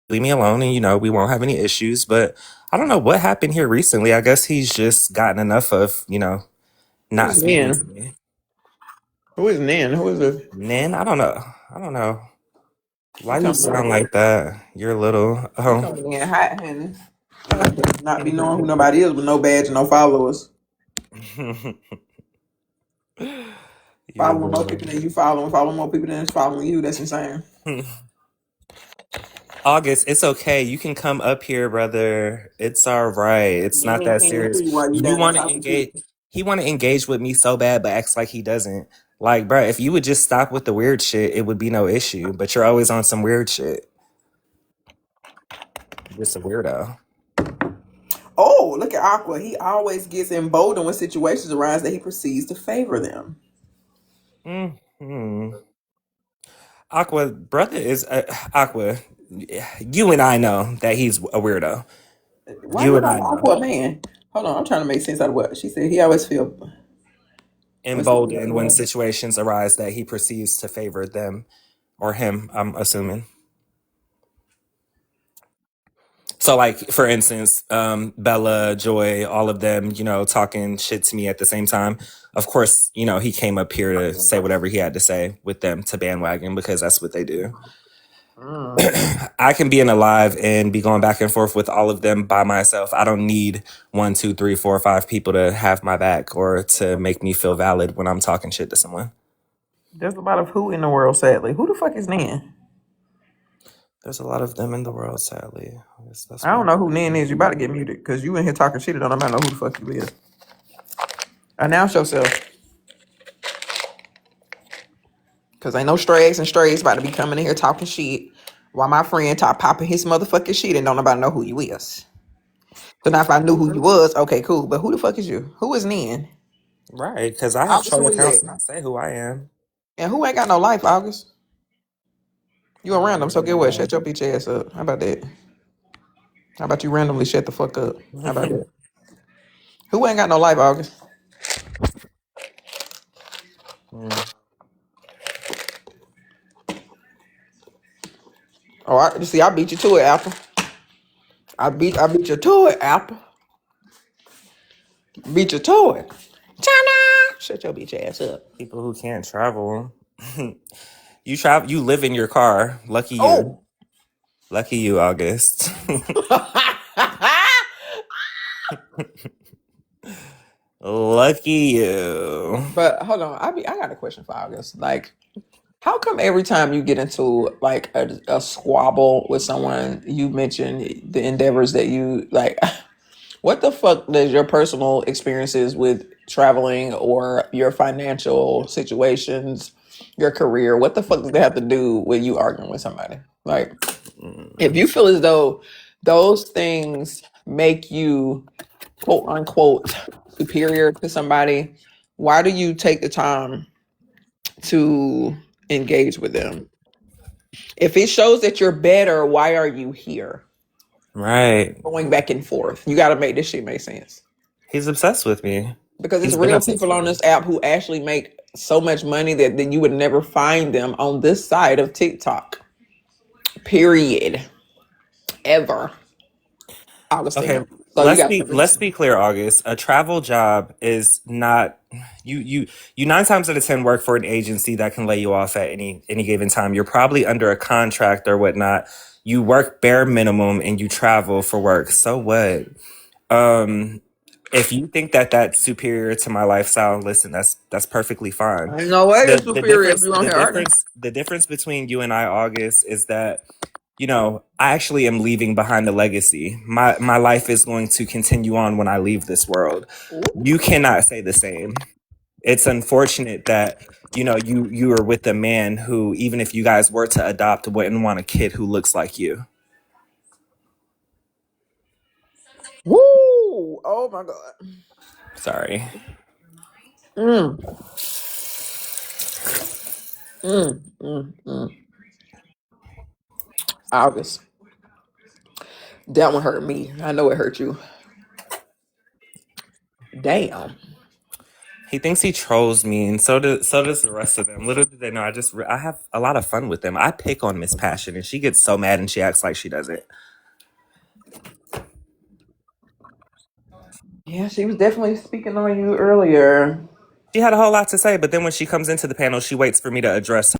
leave me alone, and we won't have any issues. But I don't know what happened here recently. I guess he's just gotten enough of not Who's speaking to Nin? me. Who is Nin? Who is it? Nen, I don't know. I don't know. He Why do you coming sound in. like that? You're little. He Oh, coming in hot, honey. Not be knowing who nobody is with no badge and no followers. you're Following more little. people than you following more people than is following you. That's insane. August, it's okay. You can come up here, brother. It's all right. It's not Nin that came serious. to you while you You down there want to talking shit. engage. He want to engage with me so bad, but acts like he doesn't. Like, bro, if you would just stop with the weird shit, it would be no issue. But you're always on some weird shit. You're just a weirdo. Oh, look at Aqua. He always gets emboldened when situations arise that he perceives to favor them. Hmm. Aqua, brother is Aqua. You and I know that he's a weirdo. Why You you and call I know. Aqua a man? Hold on, I'm trying to make sense out of what she said. He always feel what's the Emboldened when word? situations arise that he perceives to favor them or him, I'm assuming. So, like, for instance, Bella, Joy, all of them, talking shit to me at the same time. Of course, he came up here to say whatever he had to say with them to bandwagon because that's what they do. Mm. I can be in a live and be going back and forth with all of them by myself. I don't need one, two, three, four, five people to have my back or to make me feel valid when I'm talking shit to someone. There's a lot of who in the world, sadly. Who the fuck is Nan? There's a lot of them in the world, sadly. I guess that's I what don't I'm know who Nan is. You about to saying. get muted because you in here talking shit. I don't know who the fuck you is. Announce yourself. Because ain't no strays and strays about to be coming in here talking shit while my friend top popping his motherfucking shit and don't nobody know who you is. So now if I knew who you was, okay, cool. But who the fuck is you? Who is Nan? Right, because I have August, troll who is accounts that? and I say who I am. And who ain't got no life, August? You a random, so get what? Shut your bitch ass up. How about that? How about you randomly shut the fuck up? How about that? Who ain't got no life, August? Mm. Oh, you see, I beat you to it, Apple. I beat you to it, Apple. Beat you to it. China. Shut your bitch ass up. People who can't travel. You travel. You live in your car. Lucky you. Oh. Lucky you, August. Lucky you. But hold on, I got a question for August. Like, how come every time you get into like a squabble with someone, you mention the endeavors that you like? What the fuck does your personal experiences with traveling or your financial situations, your career, what the fuck does that have to do with you arguing with somebody? Like, if Mm. you feel as though those things make you quote unquote superior to somebody, why do you take the time to engage with them? If it shows that you're better, why are you here? Right. Going back and forth. You got to make this shit make sense. He's obsessed with me. Because it's He's been real obsessed people with on me. this app who actually make so much money that you would never find them on this side of TikTok. Period. Ever. Okay, Augustine. So you let's got to be convince let's me. be clear, August. A travel job is not you 9 times out of 10 work for an agency that can lay you off at any given time. You're probably under a contract or whatnot. You work bare minimum and you travel for work. So what? Um, if you think that that's superior to my lifestyle, listen, that's perfectly fine. Ain't no way The it's the superior if difference you on the here arguing. difference the difference between you and I, August, is that I actually am leaving behind a legacy. My life is going to continue on when I leave this world. Ooh. You cannot say the same. It's unfortunate that you are with a man who, even if you guys were to adopt, wouldn't want a kid who looks like you. Woo! Oh my God. Sorry. Mm, mm. August. That one hurt me. I know it hurt you. Damn. He thinks he trolls me, and so does the rest of them. Little do they know, I have a lot of fun with them. I pick on Miss Passion, and she gets so mad, and she acts like she doesn't. Yeah, she was definitely speaking on you earlier. She had a whole lot to say, but then when she comes into the panel, she waits for me to address her.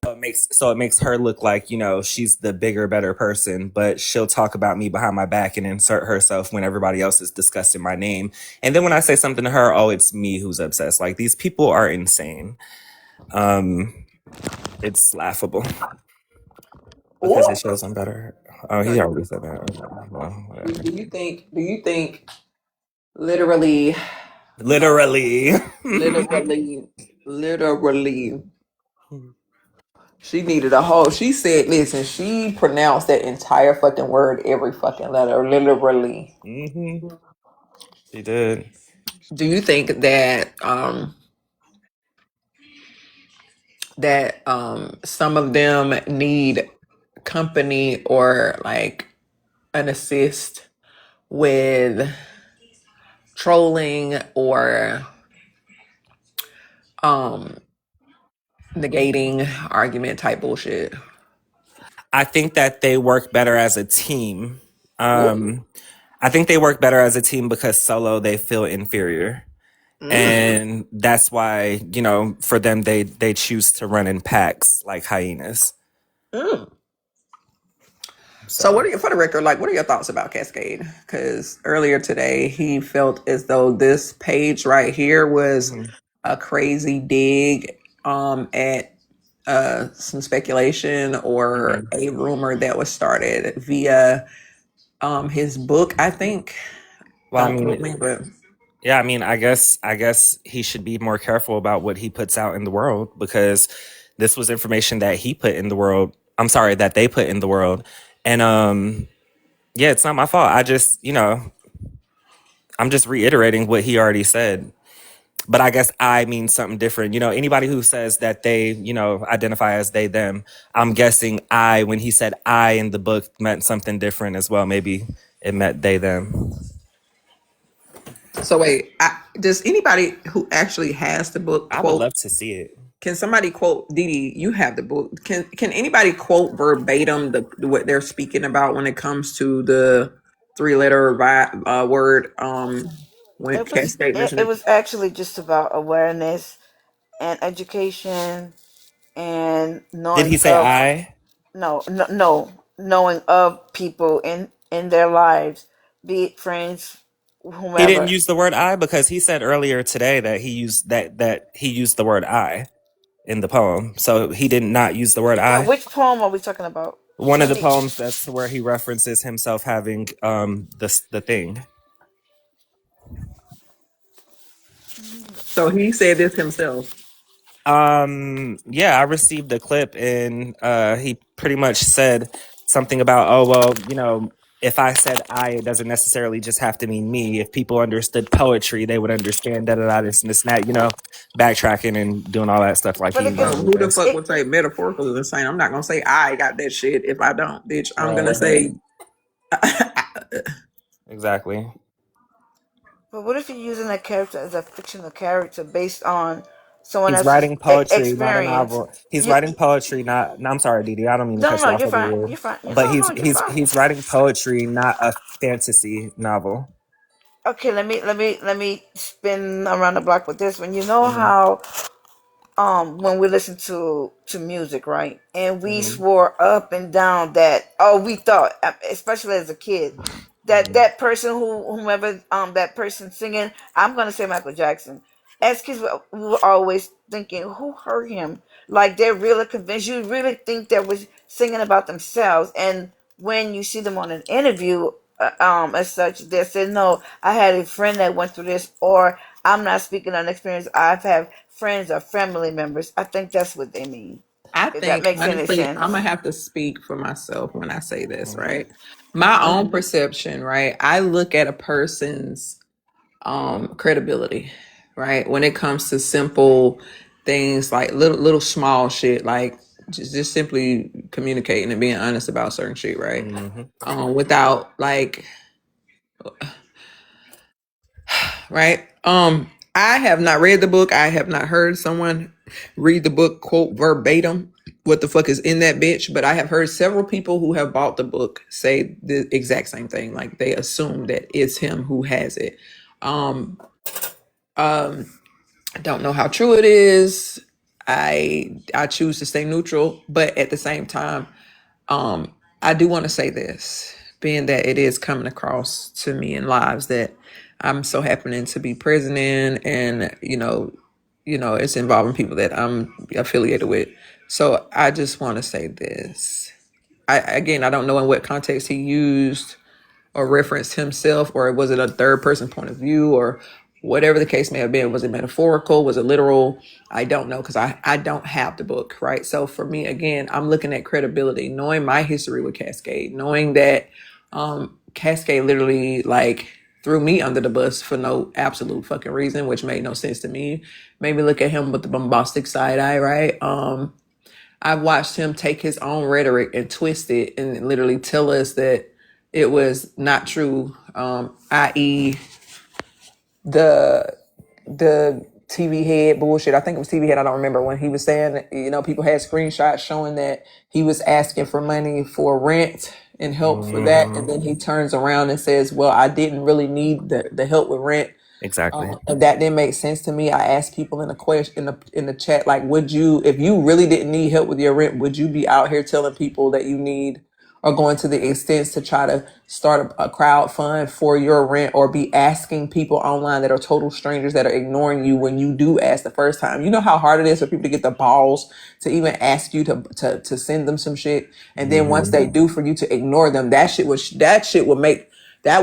So it makes her look like, she's the bigger, better person, but she'll talk about me behind my back and insert herself when everybody else is discussing my name. And then when I say something to her, oh, it's me who's obsessed. Like, these people are insane. It's laughable because it Or shows I'm better. Oh, so he already said that. Okay, well, whatever. do you think literally Literally. literally she needed a whole she said, listen, she pronounced that entire fucking word, every fucking letter, literally. Hmm. She did. Do you think that some of them need company or like an assist with trolling or um negating argument type bullshit? I think that they work better as a team. Ooh. Um, I think they work better as a team because solo they feel inferior. Mm. And that's why, for them they choose to run in packs like hyenas. Mm. So, So for the record, like, what are your thoughts about Cascade? Because earlier today, he felt as though this page right here was mhm, a crazy dig at some speculation or mhm. a rumor that was started via his book, I think. Well, I Don't quote me, mean, but yeah, I mean, I guess he should be more careful about what he puts out in the world because this was information that he put in the world. I'm sorry, that they put in the world. And yeah, it's not my fault. I'm just reiterating what he already said. But I guess I means something different. Anybody who says that they, identify as they, them, I'm guessing I, when he said I in the book, meant something different as well. Maybe it meant they, them. so wait, does anybody who actually has the book I would quote? love to see it. Can somebody quote Didi? You have the book. Can anybody quote verbatim what they're speaking about when it comes to the three-letter word? When It was Cascade it, mentioned it it. was actually just about awareness and education and Did knowing he say of I? no knowing of people in their lives, be it friends, He didn't whomever. use the word I because he said earlier today that he used the word I in the poem. So he did not use the word No, I. which poem are we talking about? One of Let the me. poems that's where he references himself having the thing. So he said this himself. Yeah, I received a clip and he pretty much said something about, oh well, if I said I, it doesn't necessarily just have to mean me. If people understood poetry, they would understand da da da this and this and that, backtracking and doing all that stuff like But he again, Bro, normally who the does. fuck it. would say metaphorical is insane? I'm not gonna say I got that shit if I don't, bitch. I'm gonna Right. say Exactly. But what if you're using that character as a fictional character based on someone He's else's writing poetry, not a experience? novel. He's You writing poetry, not. No, I'm sorry, Didi. I don't mean to no, cut you no, off you're over fine. here, You're fine. but No, he's no, you're he's fine. he's writing poetry, not a fantasy novel. Okay, let me spin around the block with this one. You know Hmm. how when we listen to music, right? And we Hmm. swore up and down that we thought, especially as a kid, that Hmm. that person whomever that person singing, I'm gonna say Michael Jackson. As kids, we were always thinking, who heard him? Like they're really convinced. You really think they was singing about themselves, and when you see them on an interview, as such, they said, "No, I had a friend that went through this," or "I'm not speaking on experience. I've had friends or family members." I think that's what they mean. I If that think makes any honestly, I'm gonna sense. have to speak for myself when I say this, Hmm. right? My own Mm-hmm. perception, right? I look at a person's credibility, right? When it comes to simple things like little small shit, like just simply communicating and being honest about certain shit, right? Hmm. Without like right? I have not read the book. I have not heard someone read the book, quote, verbatim, what the fuck is in that bitch. But I have heard several people who have bought the book say the exact same thing. Like they assume that it's him who has it. Um, um, I don't know how true it is. I choose to stay neutral, but at the same time, I do want to say this, being that it is coming across to me in lives that I'm so happening to be president, and it's involving people that I'm affiliated with. So I just want to say this. I don't know in what context he used or referenced himself, or was it a third person point of view, or whatever the case may have been. Was it metaphorical? Was it literal? I don't know, because I don't have the book, right? So for me, again, I'm looking at credibility, knowing my history with Cascade, knowing that Cascade literally like threw me under the bus for no absolute fucking reason, which made no sense to me. Made me look at him with the bombastic side eye, right? I've watched him take his own rhetoric and twist it and literally tell us that it was not true, i.e., the TV head bullshit. I think it was TV head. I don't remember, when he was saying, people had screenshots showing that he was asking for money for rent and help for that, and Hmm. then he turns around and says, "Well, I didn't really need the help with rent." Exactly. And that didn't make sense to me. I asked people in the question in the chat, like, would you, if you really didn't need help with your rent, would you be out here telling people that you need, or going to the extents to try to start a crowd fund for your rent, or be asking people online that are total strangers that are ignoring you when you do ask the first time? You know how hard it is for people to get the balls to even ask you to send them some shit, and then once Hmm. they do, for you to ignore them. That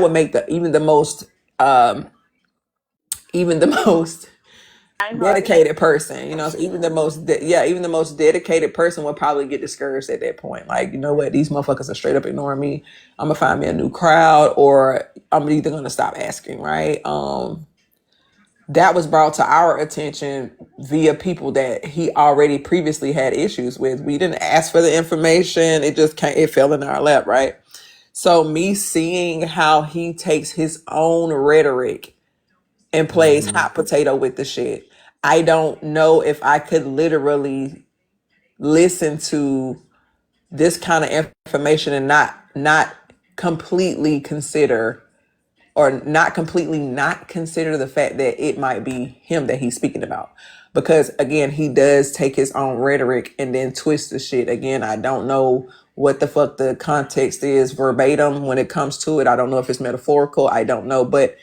would make the even the most I hearted. dedicated person, so even the most dedicated person will probably get discouraged at that point. Like, you know what, these motherfuckers are straight up ignoring me. I'm gonna find me a new crowd, or I'm either gonna stop asking, right? That was brought to our attention via people that he already previously had issues with. We didn't ask for the information, it just came, it fell in our lap, right? So me seeing how he takes his own rhetoric and plays Hmm. hot potato with the shit. I don't know if I could literally listen to this kind of information and not completely consider, or not consider the fact that it might be him that he's speaking about. Because again, he does take his own rhetoric and then twist the shit. Again, I don't know what the fuck the context is verbatim when it comes to it. I don't know if it's metaphorical. I don't know. But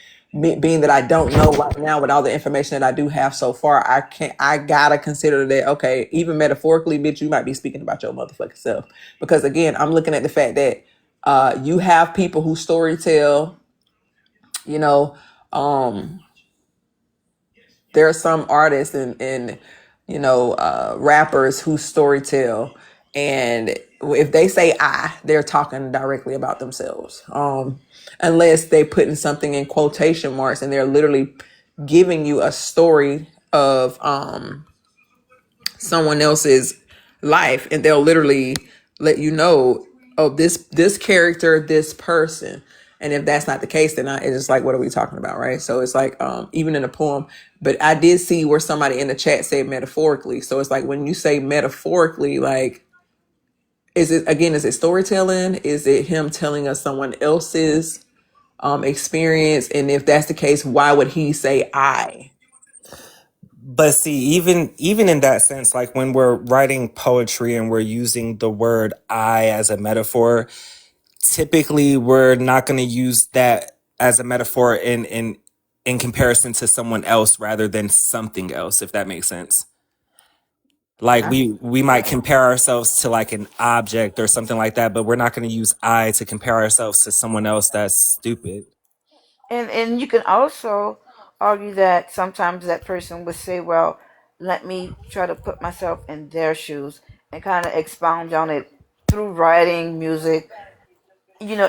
being that I don't know right now, with all the information that I do have so far, I gotta consider that, okay, even metaphorically, bitch, you might be speaking about your motherfucking self. Because again, I'm looking at the fact that you have people who story tell, you know, um, there are some artists and rappers who storytell, and if they say "I," they're talking directly about themselves, unless they putting something in quotation marks and they're literally giving you a story of someone else's life, and they'll literally let you know, oh, this character, this person. And if that's not the case, then it's just like, what are we talking about, right? So it's like, even in a poem. But I did see where somebody in the chat said metaphorically. So it's like, when you say metaphorically, like, is it storytelling? Is it him telling us someone else's experience? And if that's the case, why would he say I? But see, even in that sense, like when we're writing poetry and we're using the word "I" as a metaphor, typically we're not going to use that as a metaphor in comparison to someone else rather than something else, if that makes sense. Like I, we might compare ourselves to like an object or something like that, but we're not going to use "I" to compare ourselves to someone else that's stupid. And you can also argue that sometimes that person would say, well, let me try to put myself in their shoes and kind of expound on it through writing, music,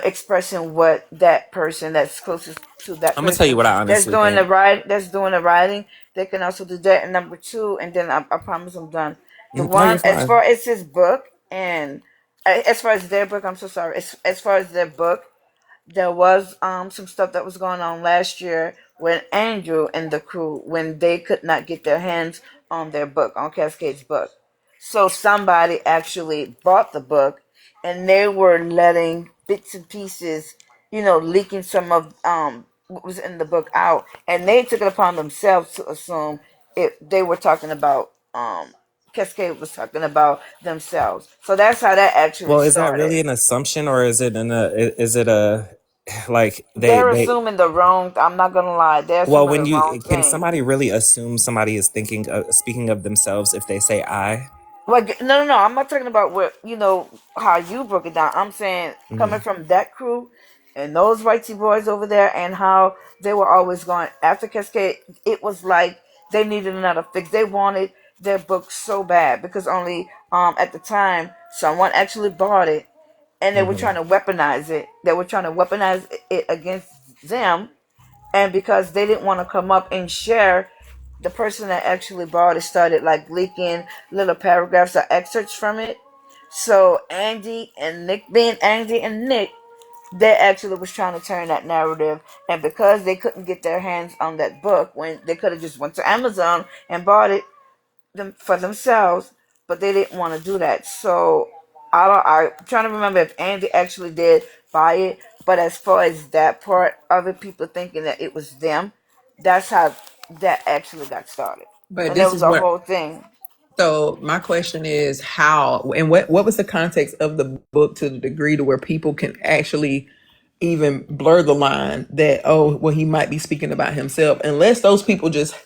expressing what that person that's closest to that I'm gonna tell you person what I that's honestly doing the think. write that's doing the writing, they can also do that. And number two, and then I promise I'm done. The No, one, you're as fine. far as his book, and as far as their book, I'm so sorry. As far as their book, there was some stuff that was going on last year when Andrew and the crew, when they could not get their hands on their book, on Cascade's book. So somebody actually bought the book, and they were letting bits and pieces, leaking some of what was in the book out, and they took it upon themselves to assume they were talking about Cascade was talking about themselves. So that's how that actually Well, is that started. really an assumption, or is it a like They're they assuming the wrong. I'm not gonna lie. They're well, assuming when the wrong you can thing. somebody really assume somebody is thinking of, speaking of themselves if they say I? Like, no, no, no. I'm not talking about what how you broke it down. I'm saying coming Mhm. from that crew and those whitey boys over there, and how they were always going after Cascade. It was like they needed another fix. They wanted their book so bad because only at the time someone actually bought it, and they were trying Mhm. to weaponize it. They were trying to weaponize it against them, and because they didn't want to come up and share, the person that actually bought it started like leaking little paragraphs or excerpts from it. So Andy and Nick, being Andy and Nick, they actually was trying to turn that narrative, and because they couldn't get their hands on that book, when they could have just went to Amazon and bought it for themselves, but they didn't want to do that. So I'm trying to remember if Andy actually did buy it, but as far as that part, other people thinking that it was them, that's how that actually got started, But and there this was is a what. whole thing. So my question is how and what was the context of the book to the degree to where people can actually even blur the line that, oh, well, he might be speaking about himself, unless those people just,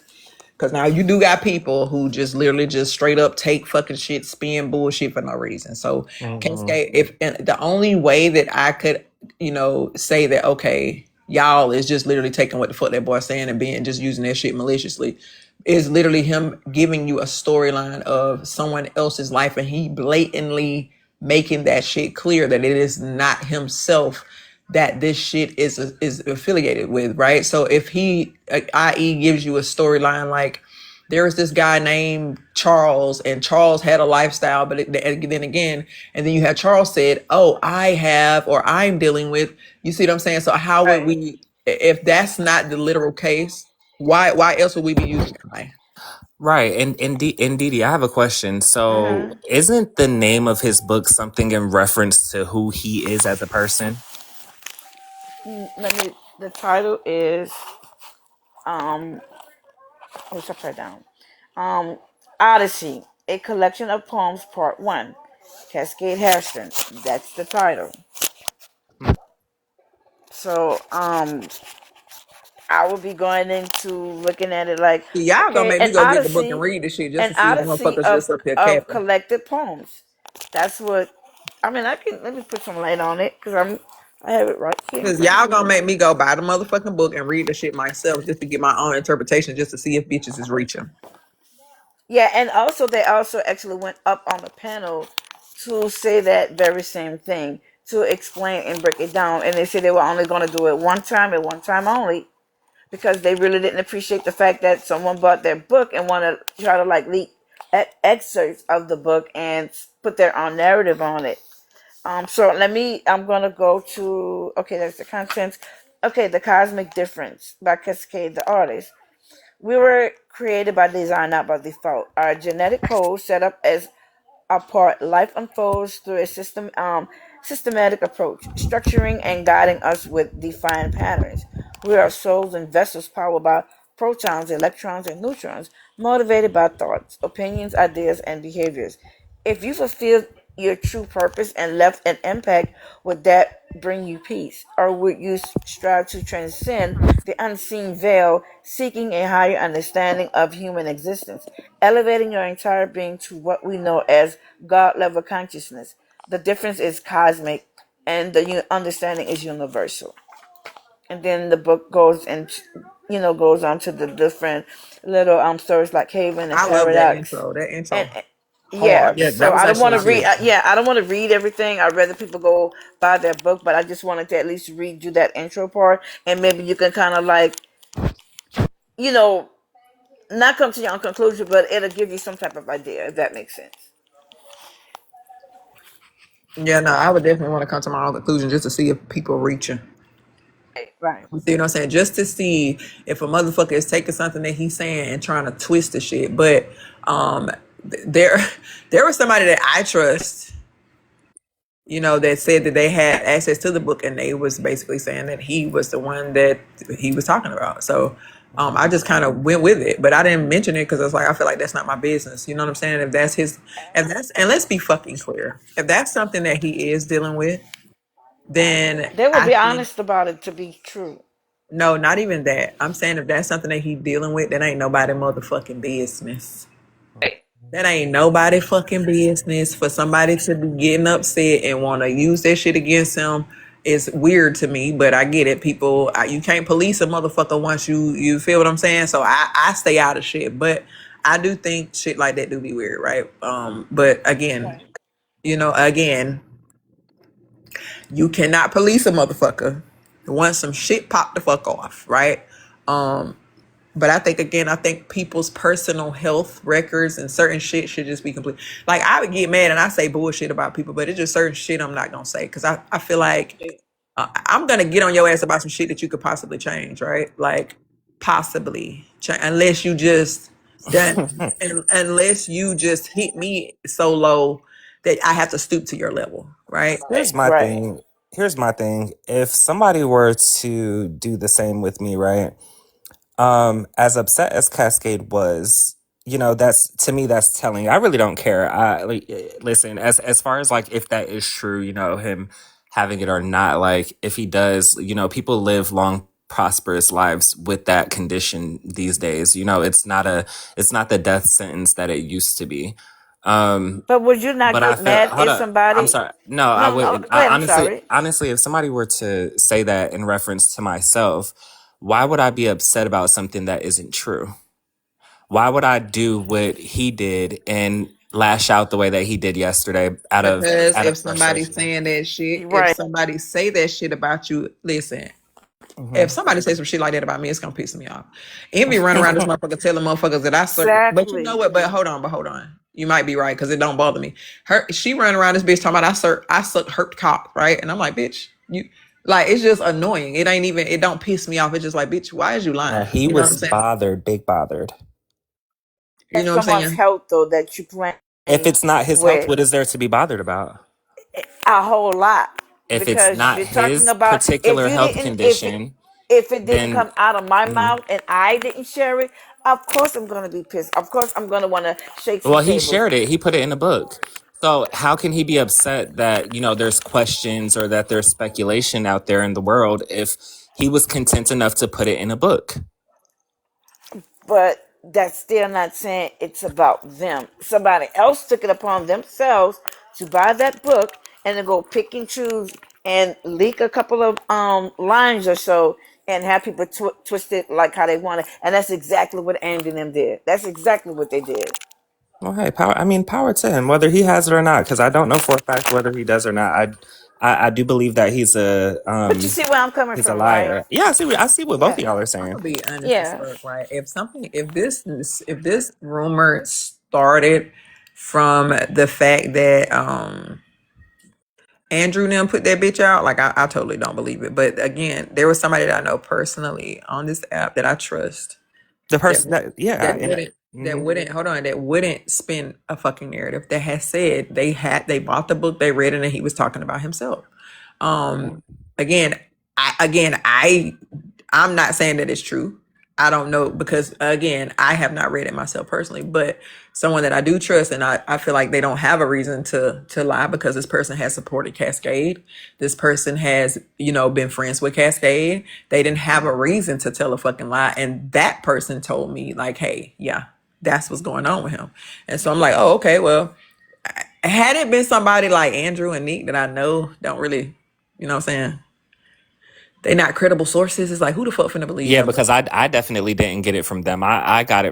because now you do got people who just literally just straight up take fucking shit, spin bullshit for no reason. So Mhm. Cascade, if and the only way that I could, say that, okay, y'all is just literally taking what the fuck that boy's saying and being just using that shit maliciously, is literally him giving you a storyline of someone else's life, and he blatantly making that shit clear that it is not himself that this shit is affiliated with, right? So if he, i.e., gives you a storyline like there was this guy named Charles, and Charles had a lifestyle, but then again, and then you had Charles said, "Oh, I have, or I'm dealing with." You see what I'm saying? So how would Right. we, if that's not the literal case? Why else would we be using I? Right. And Didi, I have a question. So, Mm-hmm. isn't the name of his book something in reference to who he is as a person? Let me. The title is oh, it's upside down. Um, Odyssey, a collection of poems, Part One. Cascade Harrison. That's the title. So I will be going into looking at it like, See, y'all gonna okay, make me go get the book and read this shit just an to see if odyssey motherfuckers just up here of capping. collected poems. That's what I mean. I can let me put some light on it because I have it right here in Because front of y'all me. gonna make me go buy the motherfucking book and read the shit myself just to get my own interpretation, just to see if bitches is reaching. Yeah, and also they also actually went up on the panel to say that very same thing, to explain and break it down, and they said they were only going to do it one time and one time only, because they really didn't appreciate the fact that someone bought their book and want to try to like leak excerpts of the book and put their own narrative on it. So I'm gonna go to, okay, that's the contents. Okay, The Cosmic Difference by Cascade the Artist. We were created by design, not by default. Our genetic code set up as our part, life unfolds through a systematic approach, structuring and guiding us with defined patterns. We are souls and vessels powered by protons, electrons, and neutrons, motivated by thoughts, opinions, ideas, and behaviors. If you fulfill your true purpose and left an impact, would that bring you peace? Or would you strive to transcend the unseen veil, seeking a higher understanding of human existence, elevating your entire being to what we know as God level consciousness? The difference is cosmic, and the understanding is universal. And then the book goes and goes on to the different little stories like Haven and I love that Paradox, intro. That and intro yeah. hard. Yeah, So that was I don't want actually to read. cute. Yeah, I don't want to read everything. I'd rather people go buy their book, but I just wanted to at least read you that intro part, and maybe you can kind of like you know not come to your own conclusion, but it'll give you some type of idea if that makes sense. Yeah, no, I would definitely want to come to my own conclusion just to see if people reaching. Right. You know what I'm saying? Just to see if a motherfucker is taking something that he's saying and trying to twist the shit. But um, there, there was somebody that I trust, that said that they had access to the book, and they was basically saying that he was the one that he was talking about. So I just kind of went with it, but I didn't mention it because I was like, I feel like that's not my business. You know what I'm saying? And let's be fucking clear. If that's something that he is dealing with, then They will I be think honest about it to be true. no, not even that. I'm saying if that's something that he dealing with, that ain't nobody motherfucking business. That ain't nobody fucking business. For somebody to be getting upset and want to use that shit against him is weird to me, but I get it. People, you can't police a motherfucker once you feel what I'm saying. So I stay out of shit, but I do think shit like that do be weird, right? But again, again, you cannot police a motherfucker once some shit pop the fuck off, right? Um, But I think people's personal health records and certain shit should just be complete. Like, I would get mad and I say bullshit about people, but it's just certain shit I'm not gonna say because I feel like I'm gonna get on your ass about some shit that you could possibly change, right? Like, possibly, unless you just done, unless you just hit me so low that I have to stoop to your level, right? Here's my Right. thing. Here's my thing. If somebody were to do the same with me, right? As upset as Cascade was, that's to me that's telling. I really don't care. Listen, as far as like if that is true, him having it or not, like if he does, people live long prosperous lives with that condition these days. It's not the death sentence that it used to be. But would you not But I get feel, mad hold if up. I'm somebody? sorry. No, I No, no. would. Go ahead. I'm Honestly, sorry. honestly, if somebody were to say that in reference to myself, why would I be upset about something that isn't true? Why would I do what he did and lash out the way that he did yesterday Because out of if somebody's frustration? saying that shit, if Right. somebody say that shit about you, listen, if Hmm. somebody says some shit like that about me, it's gonna piss me off. Envy run around this motherfucker telling motherfuckers that I suck. But you know Exactly. what? But hold on. You might be right because it don't bother me. She run around this bitch talking about I suck hurt cock, right? And I'm like, bitch, you like it's just annoying. It don't piss me off. It's just like, bitch, why is you lying? He You know what I'm was saying? bothered, big bothered. You That's know what I'm someone's saying? health though that you If playing it's not his health, with what is there to be bothered about? a whole lot If it's because not you're talking his about if particular you health didn't if condition, it didn't then come out of my mhm. mouth and I didn't share it, of course I'm gonna be pissed. Of course I'm gonna want to shake some Well, he tables. shared it. He put it in a book. So how can he be upset that, there's questions or that there's speculation out there in the world if he was content enough to put it in a book? But that's still not saying it's about them. Somebody else took it upon themselves to buy that book and to go pick and choose and leak a couple of lines or so and have people twist it like how they want it. And that's exactly what Andy and them did. That's exactly what they did. Well, hey, power. I mean, power to him, whether he has it or not, because I don't know for a fact whether he does or not. I do believe that But you see where I'm coming he's a from, right? liar. Yeah, I see what both Yeah. of y'all are I'm saying. gonna be honest as Yeah. fuck, right? If this rumor started from the fact that Andrew and them put that bitch out, like I totally don't believe it. But again, there was somebody that I know personally on this app that I trust The that person that, yeah, that wouldn't that mhm. wouldn't hold on that wouldn't spin a fucking narrative that has said they bought the book, they read it, and he was talking about himself. Um, again, I'm not saying that it's true. I don't know because again, I have not read it myself personally, but someone that I do trust and I feel like they don't have a reason to lie because this person has supported Cascade. This person has, been friends with Cascade. They didn't have a reason to tell a fucking lie. And that person told me, like, hey, yeah, that's what's going on with him. And so I'm like, oh, okay, well, had it been somebody like Andrew and Nick that I know don't really, you know what I'm saying? They not credible sources. It's like who the fuck finna believe Yeah, them? because I definitely didn't get it from them. I got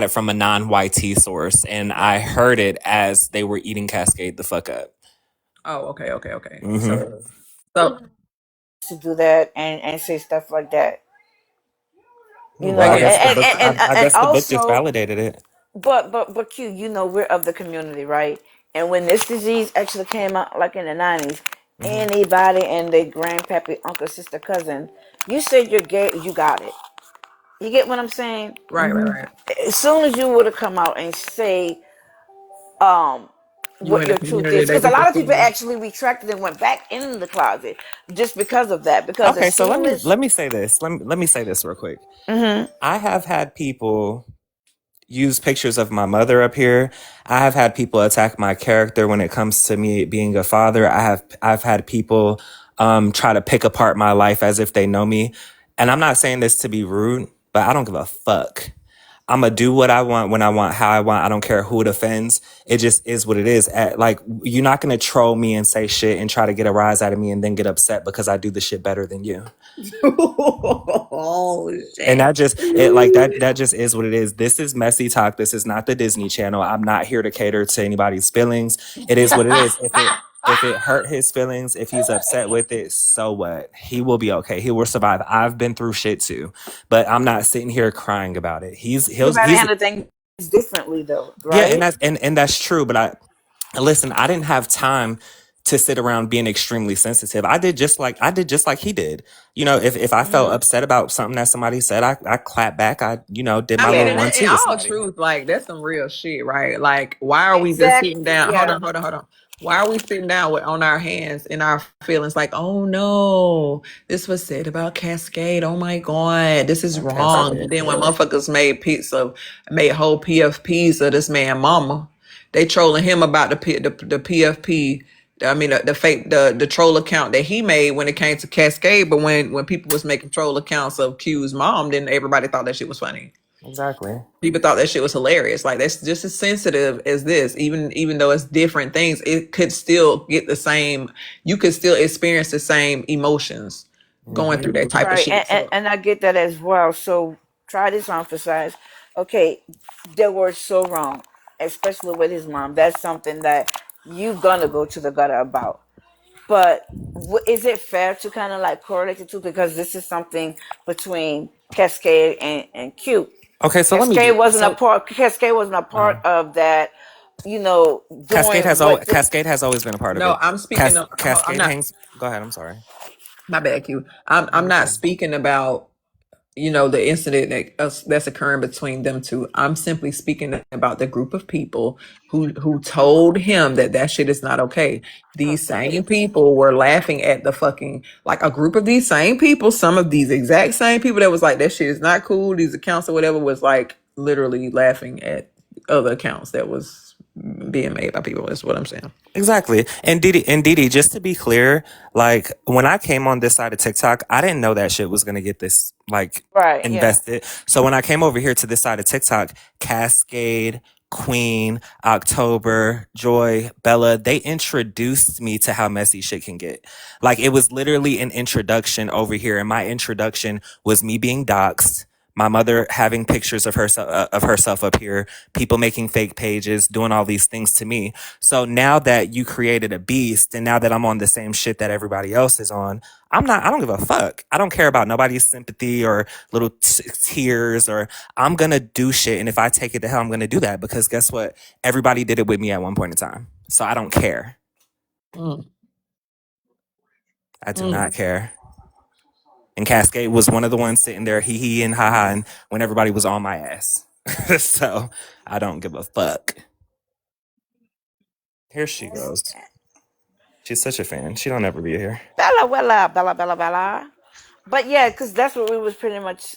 it from a non-YT source, and I heard it as they were eating Cascade the fuck up. Oh, okay. Hmm. So To do that and say stuff like that. You Well, know, I again, guess the book. I and guess the book just also validated it. but Q, we're of the community, right? And when this disease actually came out like in the 90s, anybody and their grandpappy, uncle, sister, cousin. You said you're gay, you got it. You get what I'm saying? Right, right, right. As soon as you would have come out and say You what in a your truth community is, that because a people lot of see people you. actually retracted and went back in the closet just because of that. Because as Okay, so soon as let me say this. Let me say this real quick. I have had people use pictures of my mother up here. I have had people attack my character when it comes to me being a father. I've had people try to pick apart my life as if they know me. And I'm not saying this to be rude, but I don't give a fuck. I'm gonna do what I want when I want, how I want. I don't care who it offends. It just is what it is. Like, you're not gonna troll me and say shit and try to get a rise out of me and then get upset because I do the shit better than you. Oh And shit. that just it like that just is what it is. This is messy talk. This is not the Disney Channel. I'm not here to cater to anybody's feelings. It is what it is. If it hurt his feelings, if he's upset with it, so what? He will be okay. He will survive. I've been through shit too, but I'm not sitting here crying about it. everybody He's handle things differently, though, yeah, and right? that's true. But listen, I didn't have time to sit around being extremely sensitive. I did just like he did. You know, if I felt upset about something that somebody said, I clapped back. I, did I my mean, little and one in two with all somebody. truth, like that's some real shit, right? Like, why are we just sitting Exactly. down? Hold Yeah. on, hold on, hold on. Why are we sitting down with on our hands in our feelings? Like, oh no, this was said about Cascade. Oh my god, this is Not wrong. Cascade. And then when motherfuckers made whole PFPs of this man, mama, they trolling him about the PFP. I mean, the fake the troll account that he made when it came to Cascade. But when people was making troll accounts of Q's mom, then everybody thought that shit was funny. Exactly. People thought that shit was hilarious. Like, that's just as sensitive as this. Even though it's different things, it could still get the same. You could still experience the same emotions going through that type of Right. shit. So And I get that as well. So try this on for size. Okay, they were so wrong, especially with his mom. That's something that you're gonna go to the gutter about. But is it fair to kind of like correlate the two? Because this is something between Cascade and Q. Okay, so let me do so. Cascade wasn't a part Uh, of that, doing what the Cascade has always been a part of no, it. I'm speaking of. I'm Cascade not. hangs. Go ahead. I'm sorry. My bad, Q. I'm not speaking about the incident that's occurring between them two. I'm simply speaking about the group of people who told him that that shit is not okay. These same people were laughing at the fucking, like, a group of these same people, some of these exact same people that was like, that shit is not cool, these accounts or whatever, was like literally laughing at other accounts that was being made by people. Is what I'm saying. Exactly. And Didi, just to be clear, like, when I came on this side of TikTok, I didn't know that shit was gonna get this, like, right, yeah. invested. So when I came over here to this side of TikTok, Cascade, Queen, October, Joy, Bella, they introduced me to how messy shit can get. Like, it was literally an introduction over here, and my introduction was me being doxxed, my mother having pictures of herself up here, people making fake pages, doing all these things to me. So now that you created a beast, and now that I'm on the same shit that everybody else is on, I don't give a fuck. I don't care about nobody's sympathy or little tears, or I'm gonna do shit. And if I take it to hell, I'm gonna do that, because guess what? Everybody did it with me at one point in time. So I don't care. Mm, I do mm, not care. And Cascade was one of the ones sitting there hee hee and ha ha, and when everybody was on my ass. So I don't give a fuck. Here she goes. She's such a fan. She don't ever be here. Bella, Bella, Bella, Bella, Bella. But yeah, because that's what we was pretty much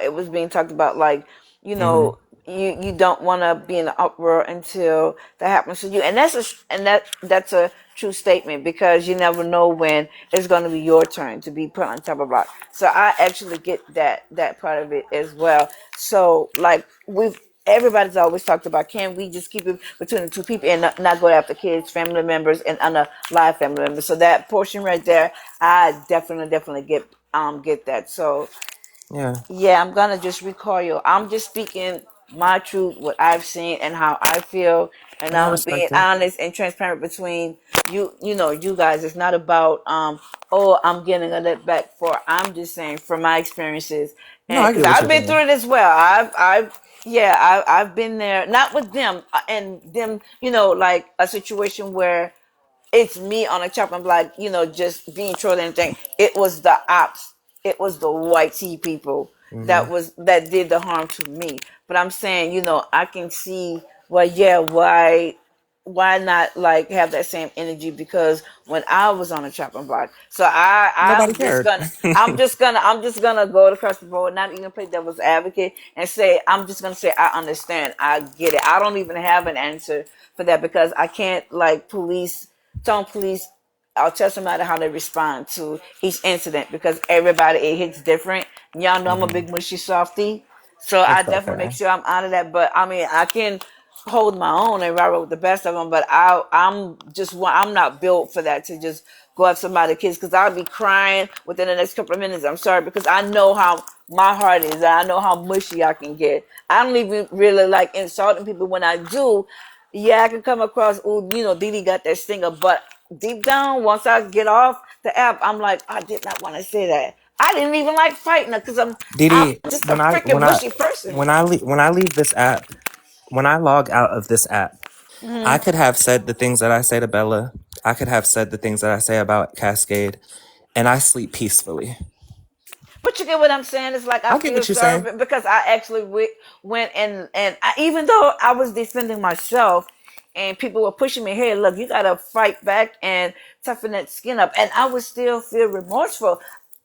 it was being talked about, like, you Hmm. know you don't want to be in an uproar until that happens to you, and that's a true statement, because you never know when it's going to be your turn to be put on top of block. So I actually get that part of it as well. So, like, we've everybody's always talked about, can we just keep it between the two people and not go after kids, family members, and other live family members. So that portion right there, I definitely get that. So Yeah. yeah, I'm gonna just recall you. I'm just speaking my truth, what I've seen and how I feel, and And I I'm being respect it. honest and transparent between you guys. It's not about oh, I'm getting a let back for. I'm just saying from my experiences, No, and I because get what I've you're been saying. through it as well. I've been there, not with them and them. Like a situation where it's me on a chopping block, just being trolled and anything. It was the ops. It was the white tea people Hmm. that did the harm to me. But I'm saying, I can see, well, yeah, why not like have that same energy? Because when I was on a chopping block, so Nobody cared. I'm just gonna go across the board, not even play devil's advocate, and say I'm just gonna say I understand, I get it. I don't even have an answer for that because I can't like tell police. I'll tell somebody how they respond to each incident because everybody it hits different. Y'all know I'm a Hmm. big mushy softy, so I It's definitely make okay. sure I'm out of that. But I mean, I can hold my own and ride with the best of them. But I'm not built for that to just go after somebody's kids because I'll be crying within the next couple of minutes. I'm sorry because I know how my heart is. I know how mushy I can get. I don't even really like insulting people. When I do, yeah, I can come across, oh, Didi got that stinger, but deep down, once I get off the app, I'm like, I did not want to say that. I didn't even like fighting her because I'm Didi, just a freaking mushy person. when I leave this app, when I log out of this app, I Hmm. could have said the things that I say to Bella. I could have said the things that I say about Cascade, and I sleep peacefully. But you get what I'm saying? It's like I I get feel what you're sorry saying. because I actually went and even though I was defending myself and people were pushing me, hey, look, you gotta fight back and toughen that skin up, and I would still feel remorseful.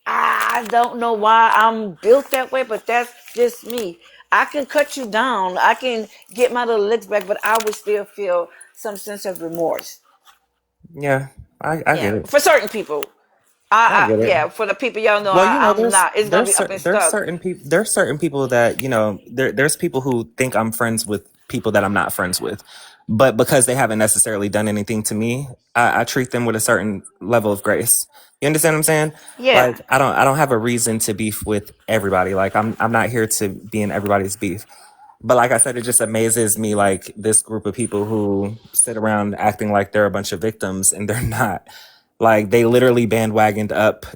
I don't know why I'm built that way, but that's just me. I can cut you down, I can get my little licks back, but I would still feel some sense of remorse. Yeah, I get Yeah, it. for certain people. I get it. Yeah, for the people y'all know, Well, I'm not. It's gonna be up and there's stuck. certain people that there's people who think I'm friends with people that I'm not friends with, but because they haven't necessarily done anything to me, I treat them with a certain level of grace. You understand what I'm saying? Yeah. Like I don't have a reason to beef with everybody. Like I'm not here to be in everybody's beef. But like I said, it just amazes me, like this group of people who sit around acting like they're a bunch of victims and they're not. Like they literally bandwagoned up,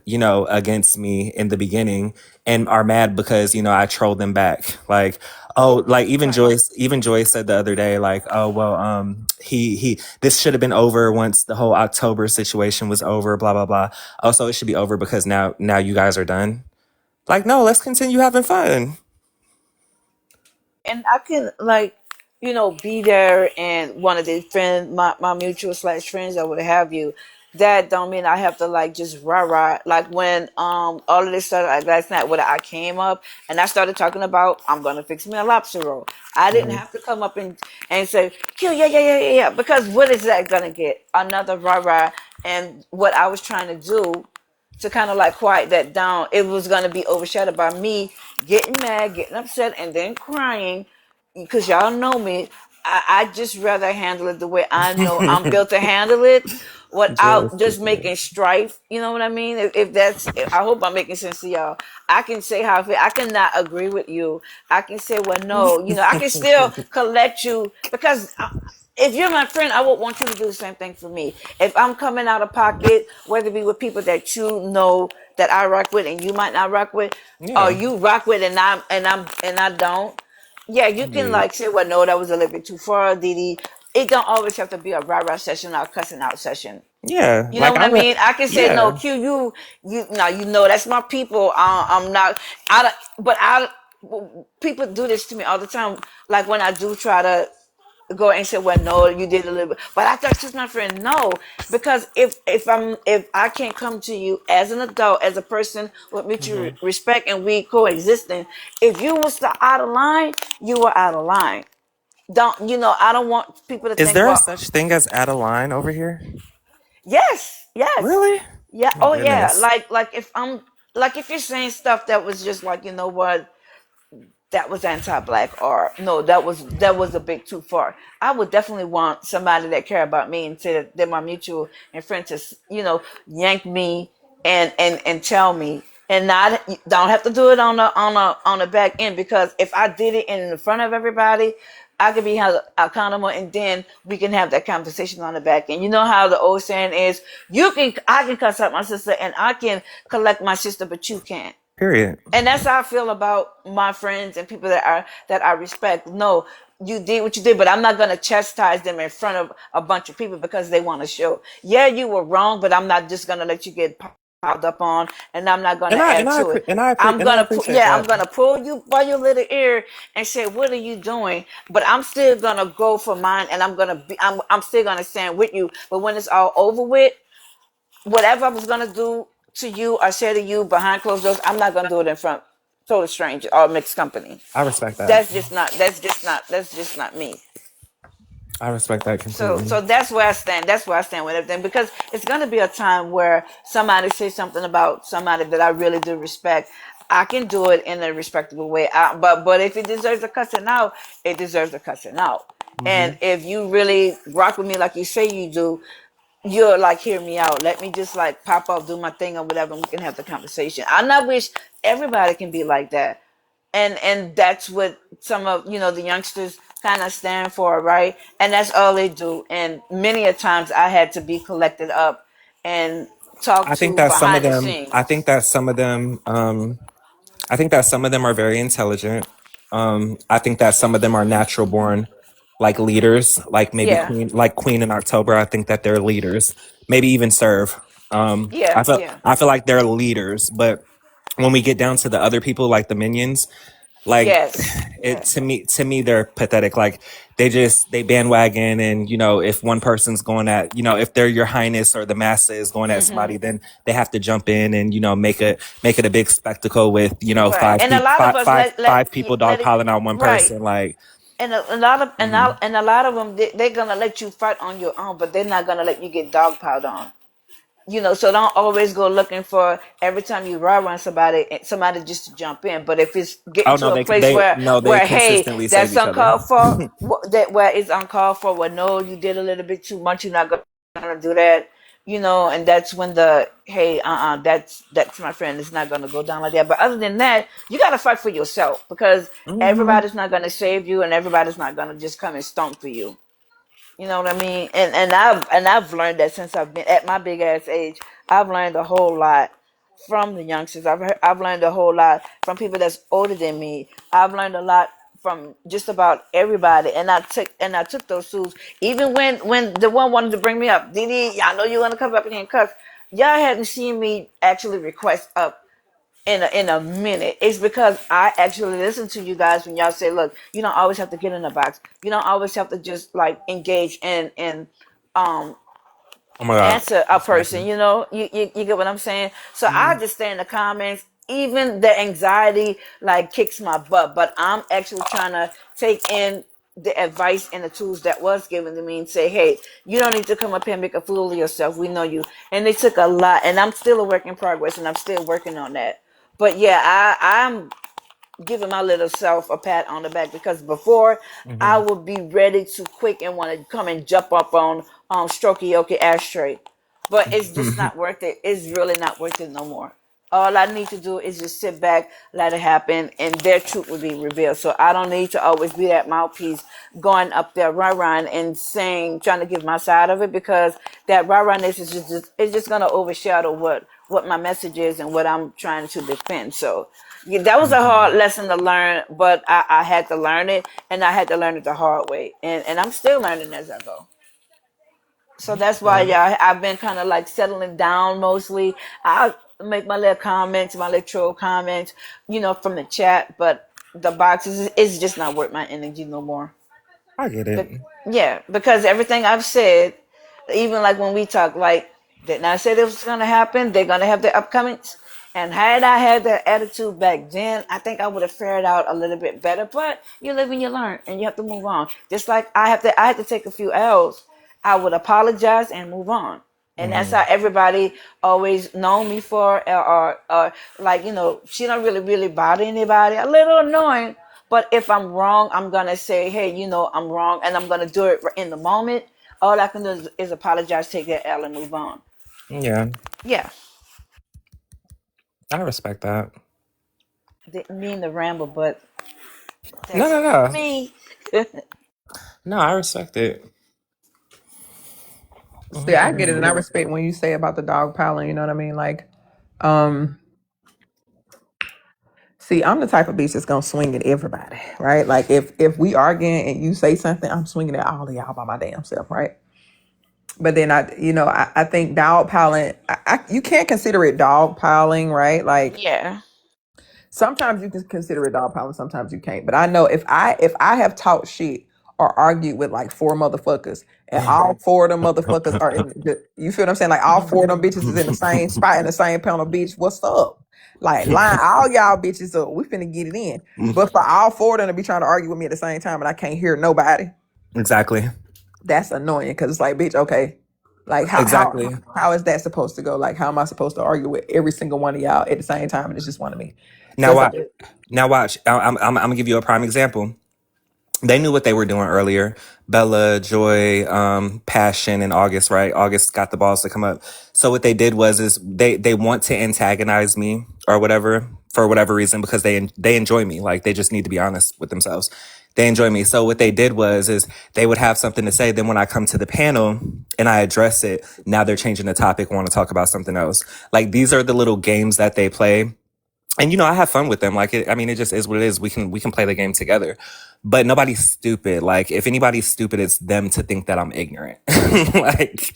against me in the beginning and are mad because, I trolled them back. Like, oh, like Right. Even Joyce said the other day, like, oh well, this should have been over once the whole October situation was over, blah blah blah. Also, it should be over because now you guys are done. Like, no, let's continue having fun. And I can like, be there and one of the my mutual slash friends or what have you. That don't mean I have to like just rah rah. Like when all of this started like last night when I came up and I started talking about I'm gonna fix me a lobster roll. I didn't Mhm. have to come up and say, Q, yeah, yeah, yeah, yeah, yeah. Because what is that gonna get? Another rah rah. And what I was trying to do to kind of like quiet that down, it was going to be overshadowed by me getting mad, getting upset, and then crying because y'all know me. I just rather handle it the way I know I'm built to handle it Joyce, without just stupid. making strife. You know what I mean? I hope I'm making sense to y'all. I can say how I feel. I cannot agree with you. I can say, well, no, I can still collect you because if you're my friend, I would want you to do the same thing for me. If I'm coming out of pocket, whether it be with people that you know that I rock with and you might not rock with, or Yeah. you rock with and I don't, yeah, you can Weak. like say, well, no, that was a little bit too far, Didi. It don't always have to be a rah rah session or a cussing out session. Yeah. You know Like what I mean? I can say no, yeah. Q. Now you know that's my people. I'm not. I don't- but I people do this to me all the time. Like when I do try to go and say, well, no, you did a little bit, but I thought she's my friend. No, because if I can't come to you as an adult, as a person with mutual Hmm. respect, and we coexisting, if you was out of line, you were out of line. Don't I don't want people to Is think, there a well, such thing as add a line over here? yes, yes, Really? yeah, My oh yeah, goodness. like if you're saying stuff that was just like, what, that was anti-black, or no, that was a bit too far. I would definitely want somebody that care about me and say that they're my mutual and friend to yank me and tell me, and not don't have to do it on the back end, because if I did it in the front of everybody, I could be held accountable, and then we can have that conversation on the back end. You know how the old saying is, I can cuss out my sister and I can collect my sister, but you can't. Period. And that's how I feel about my friends and people that I respect. No, you did what you did, but I'm not going to chastise them in front of a bunch of people because they want to show, yeah, you were wrong, but I'm not just going to let you get piled up on, and I'm not going And to I add and I to appre- it. and I appreciate I'm that. gonna pull you by your little ear and say, "What are you doing?" But I'm still gonna go for mine, and I'm still gonna stand with you. But when it's all over with, whatever I was gonna do to you or say to you behind closed doors, I'm not gonna do it in front total stranger or mixed company. I respect that. That's just not me. I respect that completely. So that's where I stand. That's where I stand with everything, because it's gonna be a time where somebody says something about somebody that I really do respect. I can do it in a respectable way. But if it deserves a cussing out, it deserves a cussing out. Hmm. And if you really rock with me like you say you do, you're like, hear me out. Let me just like pop up, do my thing or whatever, and we can have the conversation. I not wish everybody can be like that. And that's what some of the youngsters kind of stand for, right? And that's all they do. And many a times I had to be collected up and talked I think to that some of behind the them. I scenes. think that some of them. I think that some of them are very intelligent. I think that some of them are natural born, like leaders, like maybe Yeah, Queen in October. I think that they're leaders. Maybe even serve. yeah, yeah. I feel like they're leaders, but when we get down to the other people, like the minions, like Yes, it yes. to me they're pathetic. Like they bandwagon, and if one person's going at, if they're your highness or the master is going at Hmm. somebody, then they have to jump in and make it a big spectacle with Right. And a lot of us five people let it, dogpiling on one right. person. Like, And a lot of mhm. and a lot of them, they're gonna let you fight on your own, but they're not gonna let you get dogpiled on. So don't always go looking for every time you rah on somebody just to jump in. But if it's getting Oh to no, a place they where no, they hey, consistently save that's each other. uncalled for, that where it's uncalled for, well, no, you did a little bit too much, you're not gonna do that. And that's when the hey, that's my friend, it's not gonna go down like that. But other than that, you gotta fight for yourself, because Hmm. everybody's not gonna save you, and everybody's not gonna just come and stomp for you. You know what I mean? And I've learned that since I've been at my big ass age. I've learned a whole lot from the youngsters. I've learned a whole lot from people that's older than me. I've learned a lot from just about everybody, and I took those tools. Even when the one wanted to bring me up, Didi, y'all know you're gonna come up in here and cuss. Y'all hadn't seen me actually request up in a minute. It's because I actually listen to you guys when y'all say, look, you don't always have to get in the box. You don't always have to just like engage in um Oh my god, answer a excuse person. me. You get what I'm saying? So I Mhm. just stay in the comments. Even the anxiety like kicks my butt, but I'm actually trying to take in the advice and the tools that was given to me and say, hey, you don't need to come up here and make a fool of yourself. We know you. And they took a lot, and I'm still a work in progress, and I'm still working on that. But yeah, I'm giving my little self a pat on the back, because before I Mhm. would be ready to quick and want to come and jump up on strokey yoke ashtray, but it's just not worth it. It's really not worth it no more. All I need to do is just sit back, let it happen, and their truth will be revealed. So I don't need to always be that mouthpiece going up there rah-rahing and saying, trying to give my side of it, because that rah-rahness is just it's just gonna overshadow what my message is and what I'm trying to defend. So yeah, that was a hard Mhm. lesson to learn, but I had to learn it, and I had to learn it the hard way, and I'm still learning as I go. So that's why, Yeah, yeah, I've been kind of like settling down mostly. I make my little comments, my little troll comments, from the chat, but the boxes is just not worth my energy no more. I get it. But yeah, because everything I've said, even like when we talk, like, didn't I say this was gonna happen? They're gonna have the upcomings. And had I had that attitude back then, I think I would have fared out a little bit better. But you live and you learn, and you have to move on. Just like I had to take a few L's. I would apologize and move on. And that's Hmm. how everybody always known me for, or like, she don't really really bother anybody. A little annoying, but if I'm wrong, I'm gonna say, hey, I'm wrong, and I'm gonna do it in the moment. All I can do is apologize, take that L, and move on. Yeah, Yeah, I respect that. didn't mean to ramble, but No, that's no, no, me. no. I respect it. See, I get it, and I Mhm. respect when you say about the dog piling. You know what I mean? Like, um, See, I'm the type of bitch that's gonna swing at everybody, right? Like if we arguing and you say something, I'm swinging at all of y'all by my damn self, right? But then I think dog piling, you can't consider it dog piling, right? Like Yeah. sometimes you can consider it dog piling, sometimes you can't. But I know if I have talked shit or argued with like four motherfuckers, and all four of them motherfuckers are in you feel what I'm saying? Like all four of them bitches is in the same spot in the same panel, bitch. What's up? Like line all y'all bitches up. We finna get it in. But for all four of them to be trying to argue with me at the same time and I can't hear nobody, Exactly. that's annoying because it's like, bitch, okay. Like Exactly. how is that supposed to go? Like how am I supposed to argue with every single one of y'all at the same time and it's just one of me? So Now it's watch. like, Now watch. I'm gonna give you a prime example. They knew what they were doing earlier. Bella, Joy, Passion, and August, right? August got the balls to come up. So what they did was is they want to antagonize me or whatever for whatever reason because they enjoy me. Like they just need to be honest with themselves. They enjoy me. So what they did was is they would have something to say. Then when I come to the panel and I address it, now they're changing the topic, want to talk about something else. Like these are the little games that they play, and I have fun with them. Like it just is what it is. We can play the game together, but nobody's stupid. Like if anybody's stupid, it's them to think that I'm ignorant. like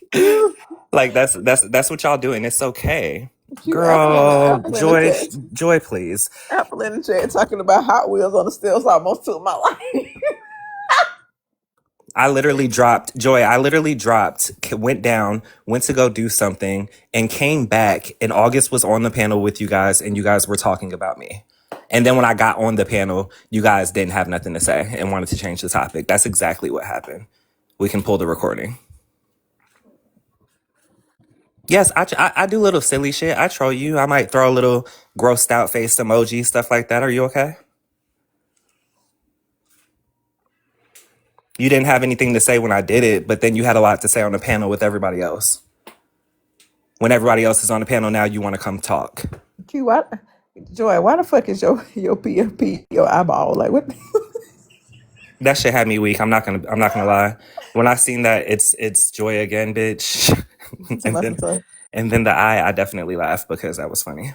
like that's what y'all do, and it's okay. you Girl, Apple in the joy, chat. joy, please. Apple in the chat talking about Hot Wheels on the stairs almost took my life. I literally dropped Joy. I literally dropped, went down, went to go do something, and came back. And August was on the panel with you guys, and you guys were talking about me. And then when I got on the panel, you guys didn't have nothing to say and wanted to change the topic. That's exactly what happened. We can pull the recording. Yes, I do little silly shit. I troll you. I might throw a little grossed out face emoji, stuff like that. Are you okay? You didn't have anything to say when I did it, but then you had a lot to say on the panel with everybody else. When everybody else is on the panel now, you want to come talk. Q, Joy, why the fuck is your PFP your eyeball? Like what? That shit had me weak. I'm not gonna lie. When I seen that it's Joy again, bitch. and then and then the I definitely laughed because that was funny.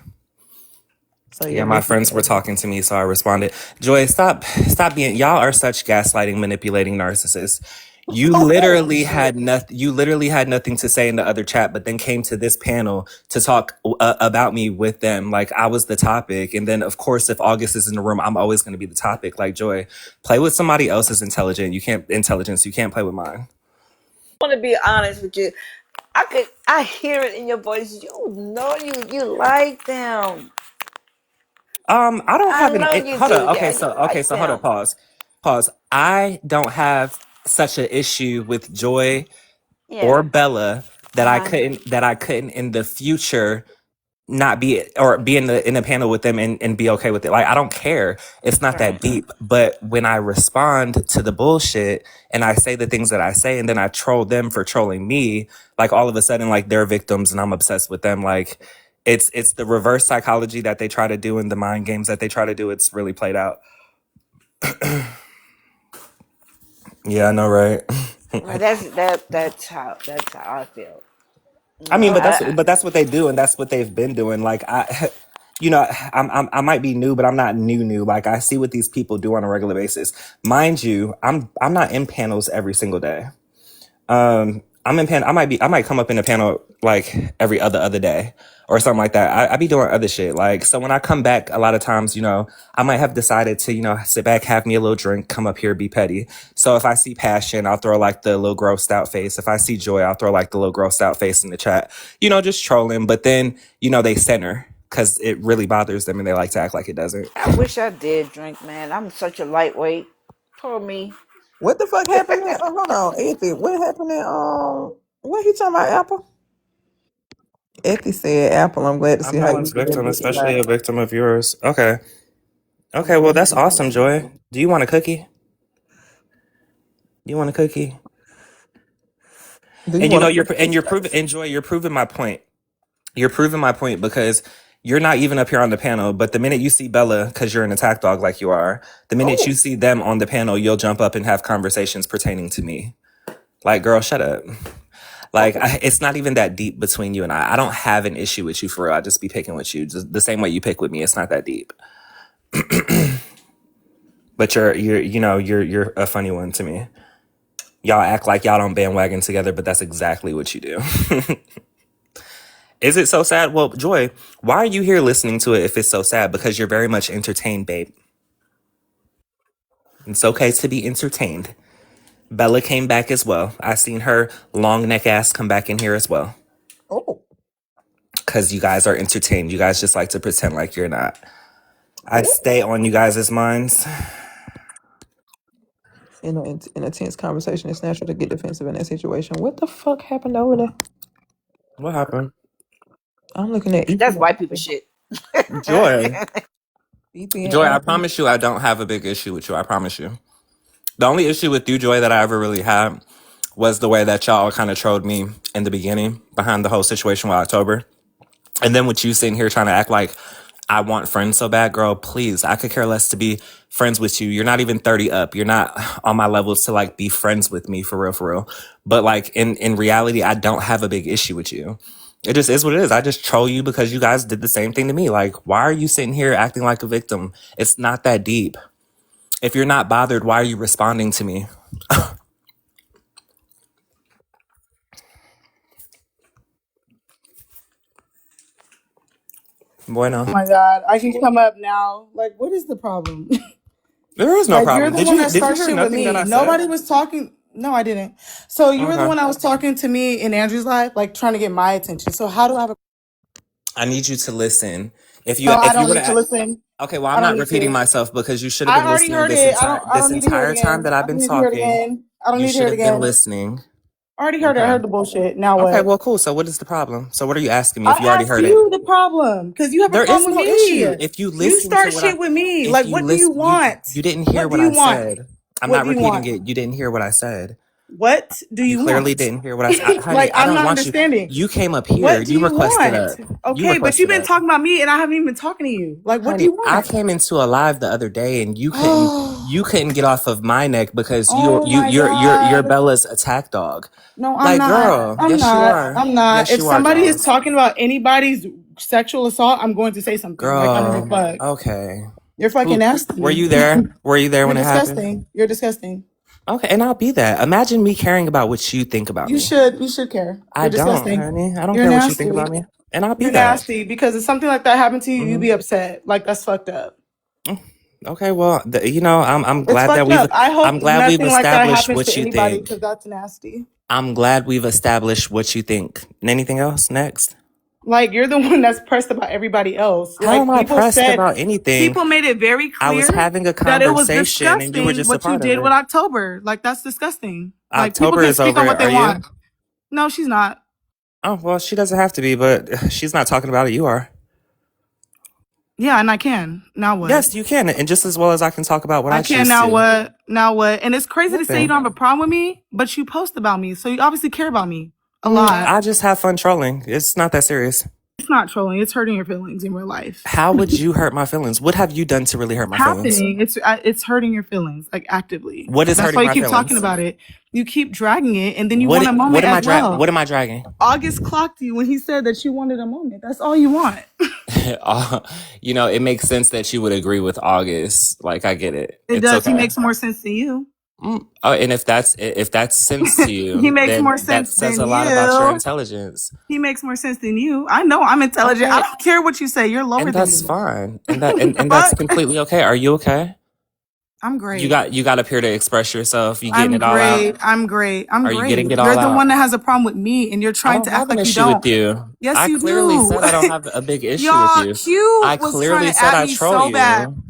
So Yeah, my friends were talking to me, so I responded. Joy, stop being, y'all are such gaslighting, manipulating narcissists. You literally had nothing. You literally had nothing to say in the other chat, but then came to this panel to talk about me with them. Like I was the topic, and then of course, if August is in the room, I'm always going to be the topic. Like Joy, play with somebody else's intelligence. You can't play with mine. I want to be honest with you. I hear it in your voice. You like them. I don't I have know an. you Hold do. up. Yeah, you Okay. like So hold up. them. Pause. I don't have such an issue with Joy or Yeah. Bella Uh that I huh. couldn't in the future not be or be in the panel with them and be okay with it. Like I don't care. It's not that Right. deep. But when I respond to the bullshit and I say the things that I say and then I troll them for trolling me, like all of a sudden like they're victims and I'm obsessed with them. Like it's the reverse psychology that they try to do and the mind games that they try to do. It's really played out. Yeah, I know, right? Well, that's how I feel. I mean, but I, that's what they do, and that's what they've been doing. Like I might be new, but I'm not new. Like I see what these people do on a regular basis. Mind you, I'm not in panels every single day. I'm in pan. I might come up in a panel like every other day or something like that. I be doing other shit. Like so when I come back, a lot of times, I might have decided to, sit back, have me a little drink, come up here, be petty. So if I see Passion, I'll throw like the little grossed out face. If I see Joy, I'll throw like the little grossed out face in the chat. Just trolling. But then, they center because it really bothers them and they like to act like it doesn't. I wish I did drink, man. I'm such a lightweight. Poor me. What the fuck happened there? Oh, hold on, Ethy. What happened there? What he talking about? Apple? Ethy said Apple. I'm glad to I'm see no how you one's do that victim, bitch especially a alive. victim of yours. Okay. Okay, well that's awesome, Joy. Do you want a cookie? Do you want a cookie? Do you And want you're proving, enjoy. You're proving my point. You're proving my point because you're not even up here on the panel. But the minute you see Bella, because you're an attack dog like you are, the minute you Oh, see them on the panel, you'll jump up and have conversations pertaining to me. Like, girl, shut up. Like, okay. it's not even that deep between you and I. I don't have an issue with you for real. I just be picking with you just the same way you pick with me. It's not that deep. But you're a funny one to me. Y'all act like y'all don't bandwagon together, but that's exactly what you do. Is it so sad? Well, Joy, why are you here listening to it if it's so sad? Because you're very much entertained, babe. It's okay to be entertained. Bella came back as well. I seen her long neck ass come back in here as well. Oh, Because you guys are entertained. You guys just like to pretend like you're not. I stay on you guys' minds. in a tense conversation, it's natural to get defensive in that situation. What the fuck happened over there? What happened? I'm looking at That's white people shit. Joy. EP and Joy, I Alfie. promise you I don't have a big issue with you. I promise you. The only issue with you, Joy, that I ever really had was the way that y'all kind of trolled me in the beginning behind the whole situation with October. And then with you sitting here trying to act like I want friends so bad, girl, please. I could care less to be friends with you. You're not even 30 up. You're not on my levels to like be friends with me for real, for real. But like in reality, I don't have a big issue with you. It just is what it is. I just troll you because you guys did the same thing to me. Like, why are you sitting here acting like a victim? It's not that deep. If you're not bothered, why are you responding to me? Bueno. Oh my God, I can come up now. Like, what is the problem? There is no Like, you're problem. the Did one you that did you starts hear shit with nothing that me. I Nobody said? was talking. No, I didn't. So you were the Okay. one that was talking to me in Andrew's life, like trying to get my attention. So how do I have a? I need you to listen. No, I If you don't would need to have listen. okay, well I I'm don't not need repeating to. myself because you should have I been already listening heard it. I this don't need to hear it entire time again. that I've I don't been need to hear it talking. again. I don't You need to hear should it have been again. listening. I already heard it. I Okay. heard the bullshit. Now Okay, what? well cool. So what is the problem? So what are you asking me I if you already asked heard it? you the problem because you have a There is problem with no me. issue. If you You listen to start what I shit with me. if Like, you what do you listen want? you didn't hear What do what you I want? said. I'm What not do you repeating want? it. You didn't hear what I said. What do You you clearly want? didn't hear what I said. Honey, Like, I I'm don't not want you. understanding. You came up here. What do You you requested want? up. You Okay, but you've requested been up. talking about me and I haven't even been talking to you. Like, what do Honey, you I want? came into a live the other day and you couldn't get off of my neck because Oh my you're God. Bella's attack dog. No, I'm Like, not. girl, I'm yes you not. are. I'm not. Yes If you are, somebody is dolls. talking about anybody's sexual assault, I'm going to say something. Like, I don't give a Girl, fuck. okay. You're fucking Who were nasty. you there? Were you there You're when it happened? disgusting. You're disgusting. Okay, and I'll be that. Imagine me caring about what you think about You me. should. You should care. I You're don't, disgusting. honey. I don't You're care what you think nasty. about me. And I'll be You're that. nasty because if something like that happened to you, you'd hmm be upset. Like, that's fucked up. Okay, well, I'm It's glad that fucked up. I I'm hope glad we've nothing like that established happens what to you anybody think. because that's nasty. I'm glad we've established what you think. Anything else next? Like, you're the one that's pressed about everybody else. How am Like, I pressed about anything? people made it very I was clear having a that it was conversation and you were disgusting just a what you part of did with it. October. Like, that's disgusting. Like, people October can is speak on over. what they Are you? want. No, she's not. Oh, well, she doesn't have to be, but she's not talking about it. You are. Yeah, and I can. Now what? Yes, you can. And just as well as I can talk about what I I can choose now to. what? Now what? And it's crazy to say you Nothing. don't have a problem with me, but you post about me. So you obviously care about me a lot. I just have fun trolling. It's not that serious. It's not trolling. It's hurting your feelings in real life. How would you hurt my feelings? What have you done to really hurt my feelings? Happening. It's hurting your feelings, like actively. What is That's hurting why you my keep talking feelings? about it. You keep dragging it, and then you What want a moment as well. what am I dragging? August clocked you when he said that you wanted a moment. That's all you want. You know, it makes sense that you would agree with August. Like, I get it. It It's does. He okay. makes more sense than you. Oh, and if that's sense to you, He makes then more that sense says a than lot about your you. intelligence. He makes more sense than you. I know I'm intelligent. Okay. I don't care what you say. You're lower And than that's me. fine. And that's Fuck. completely okay. Are you okay? I'm great. You got up here to express yourself. You getting I'm it all out? great. I'm great. I'm Are you great. getting it You're all the out? one that has a problem with me, and you're I trying don't to have act an like you issue with don't. you. Yes, I you clearly do. said I don't have a big issue Y'all, with you. Q I was clearly trying to said add I me troll so bad. you.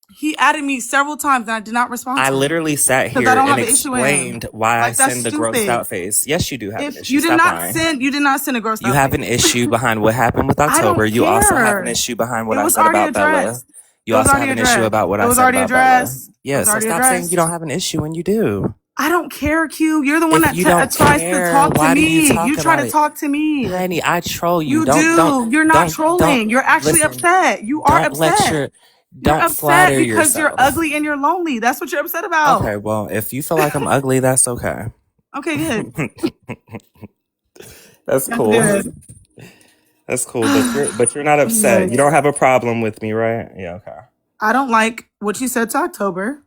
He added me several times, and I did not respond I to him literally sat because here I don't and have an issue with him. explained why I Like, that's send the grossed stupid. out face. Yes, you do have an If issue. you did Stop not lying. send, you did not send a gross You out have an face. issue behind what happened with I October. don't You also have an care. issue behind what It I was said already about Bella. addressed. You It was also already have an issue addressed. about what It I was said already about Bella. addressed. It Yeah, was so already stop saying you addressed. don't have an issue when you do. I don't care, Q. You're the one If that you don't tries to care, talk to why do you me. talk You try about to it? talk to me. Honey, I troll you. You do. You're not don't trolling. You're actually listen. upset. You are Don't let upset. your You're don't upset flatter because you're yourself. ugly and you're lonely. That's what you're upset about. Okay, well, if you feel like I'm ugly, that's okay. Okay, good. That's That's cool. good. That's cool. But you're not upset. You Good. don't have a problem with me, right? Yeah, okay. I don't like what you said to October.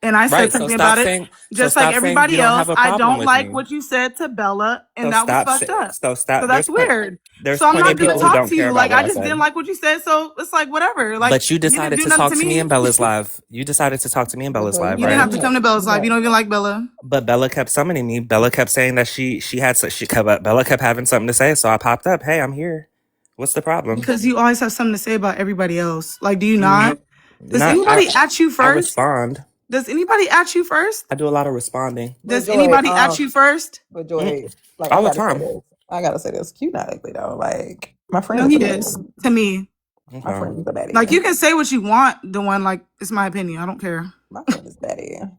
And I said Right. So something about it. Just like you everybody don't have else, a I problem don't with like me. what you said to Bella, and So that was stop. fucked up. So stop. So that's weird. There's So I'm plenty not of gonna people who talk don't to care you. about Like what I I just didn't said. like what you said. So it's like whatever. Like But you you didn't decided do to nothing talk to to me me. in Bella's live. You decided to talk to me in But Bella's girl, live, You didn't right? have to come to Bella's live. You don't even like Bella. But Bella kept summoning me. Bella kept saying that Bella kept having something to say. So I popped up. Hey, I'm here. What's the problem? Because you always have something to say about everybody else. Like, do you not? Does Not anybody at you I first? respond. Does anybody at you first? I do a lot of responding but Does Joy, anybody at you first? but Joy, like all the time. I gotta say this. Q not ugly though. Like my friend No, is a he baddie. is to me. My Okay. friend is a baddie. Like, you can say what you want. The one, like, it's my opinion. I don't care. My friend is baddie.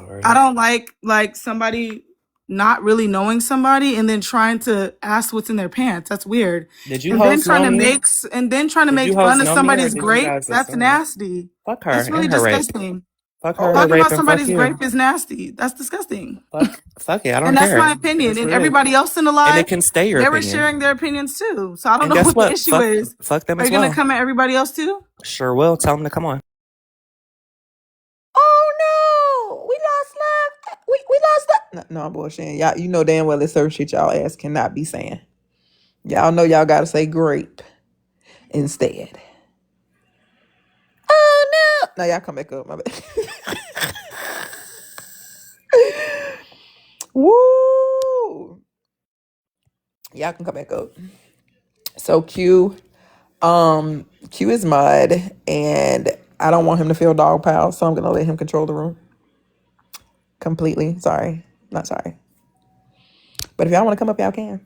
Lord. I don't like somebody not really knowing somebody and then trying to ask what's in their pants. That's weird. Did you And then hoes trying know to me? make Did you fun hoes of know me, or somebody's did you grape. guys That's assume? nasty. Fuck her That's really and her rape. disgusting. Fuck her Talking rape about and fuck somebody's you. grape is nasty. That's disgusting. Fuck it. I don't And that's care. my opinion. It's And rude. everybody else in the And live, it can stay your they were opinion. sharing their opinions too. So I don't And know guess what the what? issue is. Fuck them Are as you gonna well. come at everybody else too? Sure will. Tell them to come on. Oh no, we lost love. We lost love. No, I'm bullshitting. Y'all, you know damn well it's certain shit y'all ass cannot be saying. Y'all know y'all gotta say grape instead. Oh no. No, y'all come back up, my bad. Woo! Y'all can come back up. So Q is mud, and I don't want him to feel dog pile, so I'm gonna let him control the room completely. Sorry, not sorry. But if y'all want to come up, y'all can.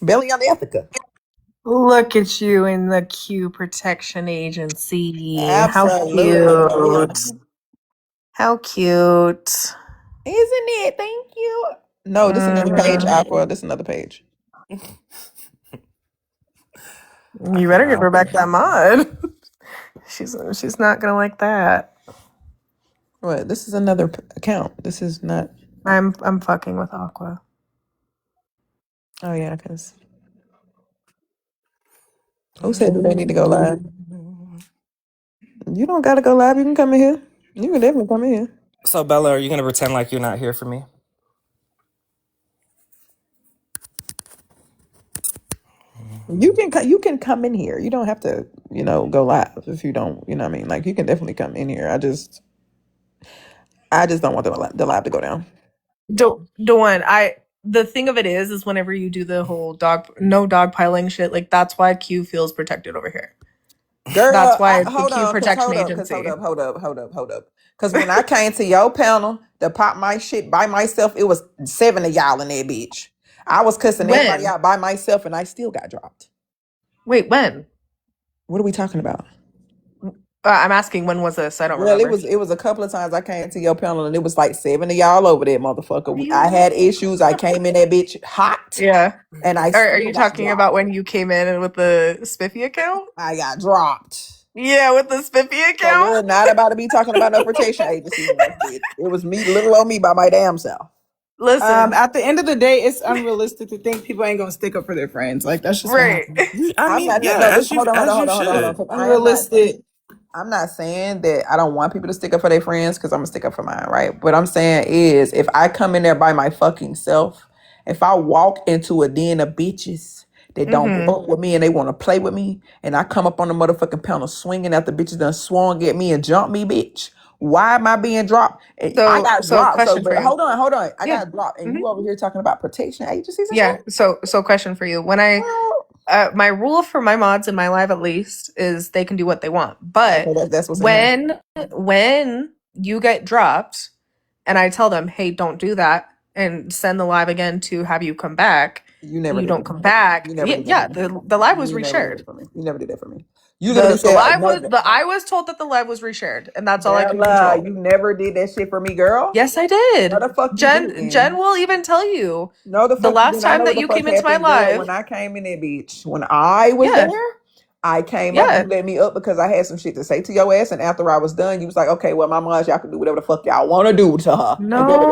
Belly on Ethica. Look at you in the Q Protection Agency. How Absolutely. cute. How cute. Isn't it? Thank you. No, this is another page, Mhm. Aqua. This is another page. You better give her back that mod. She's not gonna like that. What? This is another account. This is not. I'm fucking with Aqua. Oh yeah, because who said that they need to go live? You don't gotta go live. You can come in here. You can definitely come in here. So Bella, are you gonna pretend like you're not here for me? You can come in here. You don't have to, go live if you don't, you know what I mean? Like you can definitely come in here. I just don't want the live to go down. Dawn, the thing of it is whenever you do the whole no dog piling shit, like that's why Q feels protected over here. Girl, That's why it's the hold Q on, Protection hold Agency. up. Because when I came to your panel to pop my shit by myself, it was 7 of y'all in that bitch. I was cussing everybody When? out by myself and I still got dropped. Wait, when? What are we talking about? I'm asking when was this? I don't Well, remember. it was a couple of times I came to your panel and it was like 7 of y'all over there, motherfucker. You- I had issues. I came in that bitch hot Yeah. and I Are still you got talking about dropped. when you came in with the Spiffy account? I got dropped. Yeah, with the Spiffy So account. we're not about to be talking about no protection agencies in this bitch. It was me, little old me, by my damn self. Listen, At the end of the day, it's unrealistic to think people ain't gonna stick up for their friends. Like that's just what right. happens. I I'm mean, not. yeah, No, listen, hold on, as you hold on. should. 'Cause Unrealistic. I'm not saying that I don't want people to stick up for their friends because I'm gonna stick up for mine, right? What I'm saying is, if I come in there by my fucking self, if I walk into a den of bitches that don't Mm-hmm. fuck with me and they want to play with me, and I come up on the motherfucking panel swinging after bitches done swung at me and jumped me, bitch. Why am I being dropped? I got So dropped. So, question for but you. hold on. I Yeah. got dropped, and hmm you over here talking about protection agencies and Yeah. shit. So question for you. When Well, my rule for my mods in my live at least is they can do what they want. But okay, that's what's in here. when you get dropped and I tell them, hey, don't do that and send the live again to have you come back, You and never you did don't that. come back. You never Yeah, did that yeah, for me. the live was You never did reshared. that for me. You never did that for me. You literally The said live was no. I was told that the live was reshared, and that's all I can Bella, control. you never did that shit for me, girl. Yes, I No, did. the fuck you Jen didn't. will even tell you No, the the fuck you last didn't. I time know what that the you fuck came into my happened, girl. live. When I came in that bitch, when I was Yeah. there, I came up, Yeah. you let me up because I had some shit to say to your ass, and after I was done, you was like, okay, well, my mom, y'all can do whatever the fuck y'all want to do to her.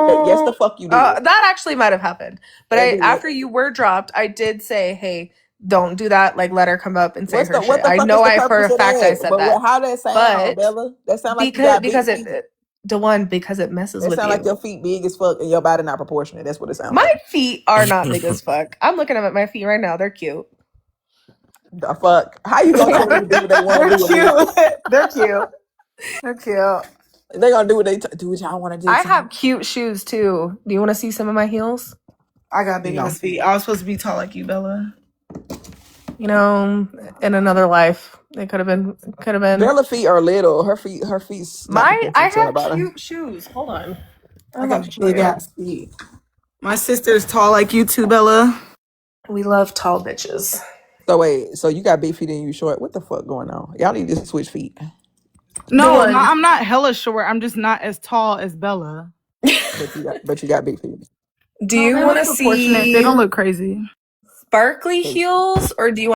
And yes, the No. fuck you did. That actually might have happened. But That did. after you were dropped, I did say, hey, don't do that. Like, let her come up and say her What shit. the I fuck is know the for purpose a of fact I that? said But that. how that sound, But Bella? That sound like you got big feet. because it messes That with sound like your you. feet big as fuck and your body not proportionate. That's what it sounds My like. feet are not big as fuck. I'm looking at my feet right now. They're cute. The fuck? How you gonna tell them to do what they want They're to do? cute. They're cute. They're cute. They gonna do what do what y'all want to do. I have cute shoes too. Do you want to see some of my heels? I got big No. ass feet. I was supposed to be tall like you, Bella. You know, in another life, it could have been. Bella's feet are little. Her feet's not I proportional to her have body. cute shoes. Hold on. I got big ass feet. My sister's tall like you too, Bella. We love tall bitches. So wait, so you got big feet and you short? What the fuck going on? Y'all need to switch feet. No, I'm not hella short. I'm just not as tall as Bella. But you got big feet. Do you want to Proportionate. They see don't look crazy. sparkly heels or do you